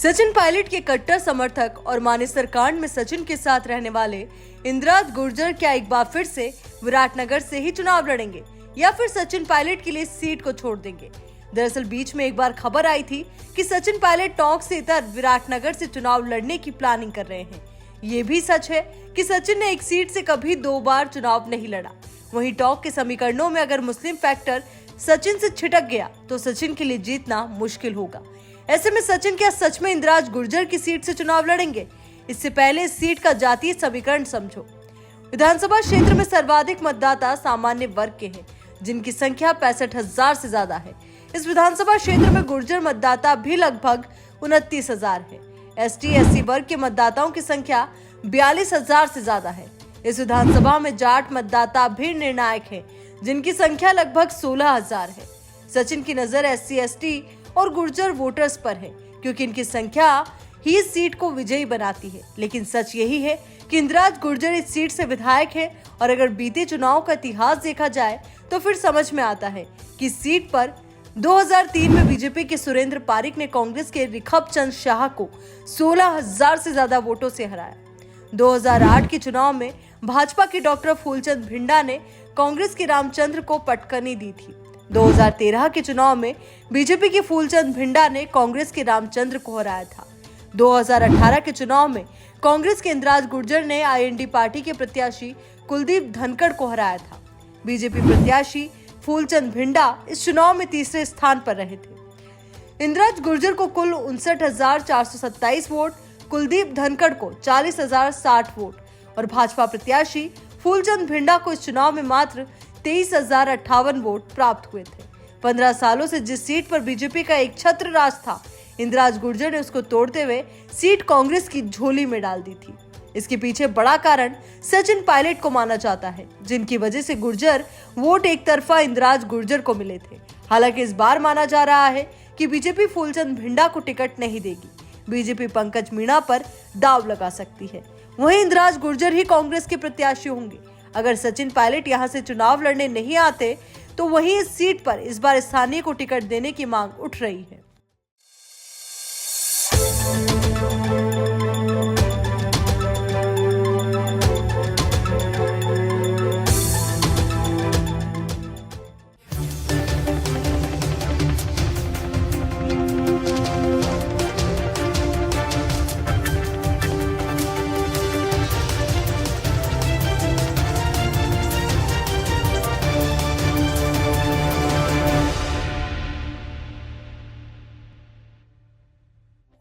सचिन पायलट के कट्टर समर्थक और मानेसर कांड में सचिन के साथ रहने वाले इंद्राज गुर्जर क्या एक बार फिर से विराटनगर से ही चुनाव लड़ेंगे या फिर सचिन पायलट के लिए सीट को छोड़ देंगे। दरअसल बीच में एक बार खबर आई थी कि सचिन पायलट टोंक से इतर विराटनगर से चुनाव लड़ने की प्लानिंग कर रहे हैं। ये भी सच है कि सचिन ने एक सीट से कभी 2 बार चुनाव नहीं लड़ा। वहीं टोंक के समीकरणों में अगर मुस्लिम फैक्टर सचिन से छिटक गया तो सचिन के लिए जीतना मुश्किल होगा। ऐसे में सचिन क्या सच में इंद्राज गुर्जर की सीट से चुनाव लड़ेंगे? इससे पहले इस सीट का जातीय समीकरण समझो। विधानसभा क्षेत्र में सर्वाधिक मतदाता सामान्य वर्ग के हैं, जिनकी संख्या 65,000 से ज्यादा है। इस विधानसभा क्षेत्र में गुर्जर मतदाता भी लगभग 29,000 है। ST/SC वर्ग के मतदाताओं की संख्या 42,000 से ज्यादा है। इस विधानसभा में जाट मतदाता भी निर्णायक है, जिनकी संख्या लगभग 16,000 है। सचिन की नजर SC/ST और गुर्जर वोटर्स पर है, क्योंकि इनकी संख्या ही इस सीट को विजयी बनाती है। लेकिन सच यही है कि इंद्राज गुर्जर इस सीट से विधायक है और अगर बीते चुनाव का इतिहास देखा जाए तो फिर समझ में आता है कि इस सीट पर 2003 में बीजेपी के सुरेंद्र पारिक ने कांग्रेस के रिखब चंद शाह को 16,000 से ज्यादा वोटों से हराया। 2008 के चुनाव में भाजपा के डॉक्टर फूलचंद भिंडा ने कांग्रेस के रामचंद्र को पटकनी दी थी। 2013 के चुनाव में बीजेपी के फूलचंद भिंडा ने कांग्रेस के रामचंद्र को हराया था। 2018 के चुनाव में कांग्रेस के इंद्राज गुर्जर ने IND पार्टी के प्रत्याशी कुलदीप धनखड़ को हराया था। बीजेपी प्रत्याशी फूलचंद भिंडा इस चुनाव में तीसरे स्थान पर रहे थे। इंद्राज गुर्जर को कुल 59,427 वोट, कुलदीप धनखड़ को 40,060 वोट और भाजपा प्रत्याशी फूलचंद भिंडा को इस चुनाव में मात्र 23,058 वोट प्राप्त हुए थे। 15 सालों से जिस सीट पर बीजेपी का एक छत्र राज था, इंद्राज गुर्जर ने उसको तोड़ते हुए सीट कांग्रेस की झोली में डाल दी थी। इसके पीछे बड़ा कारण सचिन पायलट को माना जाता है, जिनकी वजह से गुर्जर वोट एक तरफा इंद्राज गुर्जर को मिले थे। हालांकि इस बार माना जा रहा है कि बीजेपी फूलचंद भिंडा को टिकट नहीं देगी। बीजेपी पंकज मीणा पर दांव लगा सकती है। वहीं इंद्राज गुर्जर ही कांग्रेस के प्रत्याशी होंगे। अगर सचिन पायलट यहां से चुनाव लड़ने नहीं आते तो वहीं इस सीट पर इस बार स्थानीय को टिकट देने की मांग उठ रही है।